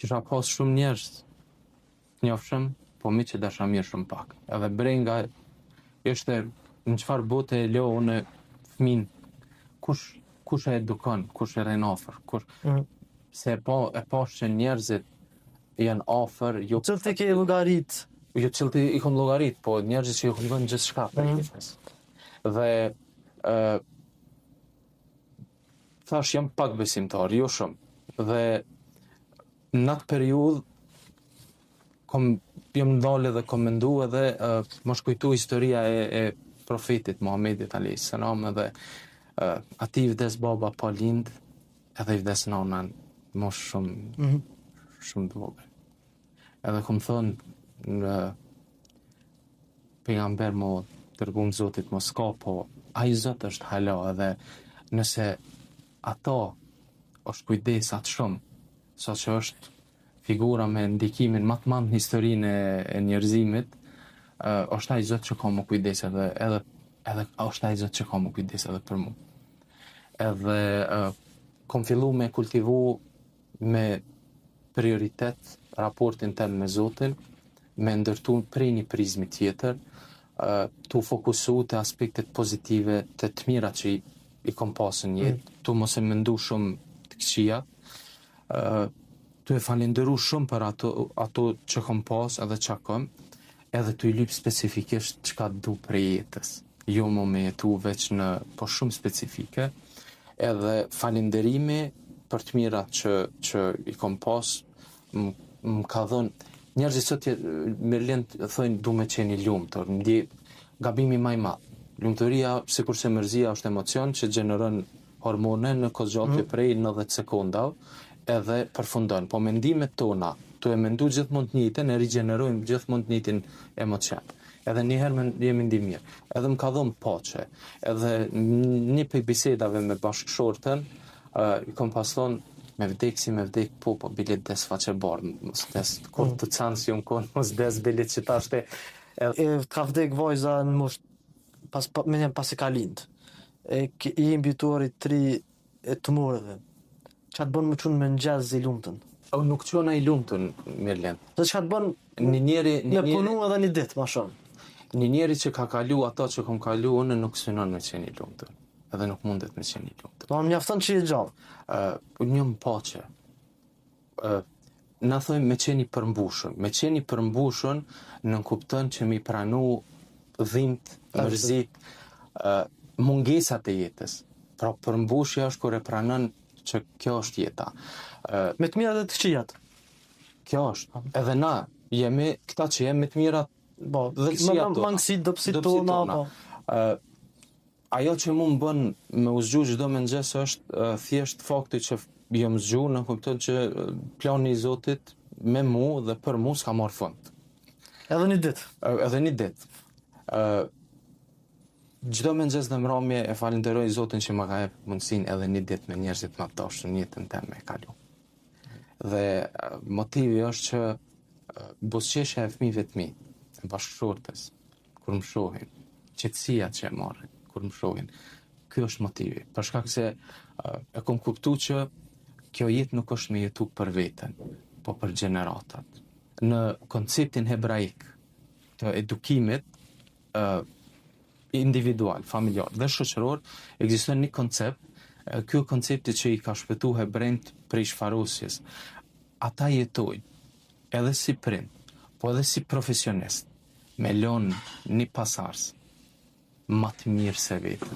kisha pas shumë njerëz njofshëm, po mi që dasha mirë shumë pak. Edhe brenga ishte në çfarë bote e leo unë fëmin, kush e edukon, kush e rren afër, se e pash që njerëzit janë afër, jo Cilët i ke llogarit? jo cilët i kom llogarit, po njerëzit që i kom gjithçka për jetës. Dhe thash jam pak besimtar, jo shumë. Dhe në atë periudhë jam ndalë dhe kom mendu edhe më shkujtu historia e profetit Muhamedit a.s. Edhe ati i vdes baba pa lind, edhe i vdes nana më shumë të vogël. Edhe kom thonë në pejgamber më dërguar Zotit mos ka, po ai Zot është hala, edhe nëse ato është kujdesat shumë, sa që është figura me ndikimin më të madh në historinë e njerëzimit, është ai Zot që ka më kujdes edhe është ai Zot që ka më kujdes edhe për mua. Edhe kom fillu me kultivu me prioritet raportin tem me Zotin, me ndërtu prej një prizmi tjetër, tu fokusu të aspektet pozitive të të mirat që i kom pasën jetë, tu mos e mendu shumë të këqija, tu e falenderu shumë për ato që kom pas edhe që kom, edhe tu i lyp specifikisht çka du prej jetës, jo më me jetu veç në po shumë specifike, edhe falenderimi për të mirat që i kom pas, më ka dhënë, njerëzit sot mirëlend thojnë du me qeni lumtur, gabimi më i madh. Lumturia, sikurse mërzia është emocion që gjeneron hormone në kozgjatje prej 90 sekondave, edhe përfundon. Po mendimet tona, tu e mendu gjithmonë të njëjtën, e rigjenerojmë gjithmonë të njëjtin emocion. Edhe njëherë jemi ndi mirë. Edhe më ka dhënë paqe. Edhe një prej bisedave me bashkëshortën, i kom pas thonë, me vdek, po bilet des faqe bardh, mos des kur të canë si unë konë, mos des bilet që ta shte. Ka vdek vajza në moshë, pas e ka lind. I imbituar i 3 e të morëve. Qa të bënë më qunë me në gjazë i lumëtën? Nuk qona i lumëtën, Mirlen. Dhe qa të bënë me punu edhe një ditë, ma shumë? Një njeri që ka kalu ato që kom kalu, unë nuk synon me qeni i lumëtën. Edhe nuk mundet me qeni i lumëtën. Do më mjafton që i gjallë? Një më pache. Na thojmë me qeni përmbushën. Me qeni përmbushën në kupton që mi pranu dhimt, mërzit, mungesat e jetës. Pra përmbushja është kur e pranon që kjo është jeta. Me të mirat e të këqijat? Kjo është. Edhe na, jemi këta që jemi me të mirat dhe këqijat tona. Mangësit, dopsit tona. Ajo që mu më bën me u zgju çdo mëngjes është thjesht fakti që jam zgju në kupton që plani i Zotit me mu dhe për mu s'ka marrë fund. Edhe një ditë? Edhe një ditë. Çdo mëngjes dhe mbrëmje e falenderoj Zotin që më ka jep mundësinë edhe një ditë me njerëzit më të dashur në jetën time e kalu. Dhe motivi është që buzëqeshja e fëmijëve të mi, e bashkëshortës, kur më shohin, qetësia që e marrin, kur më shohin, ky është motivi. Për shkak se e kom kuptu që kjo jetë nuk është me jetu për veten, po për gjeneratat. Në konceptin hebraik të edukimit individual, familjar dhe shoqëror, ekziston një koncept, ky koncepti që i ka shpëtu hebrejt prej shfarosjes. Ata jetojnë edhe si prind, po edhe si profesionist, me lënë një pasardhës më të mirë se vetë.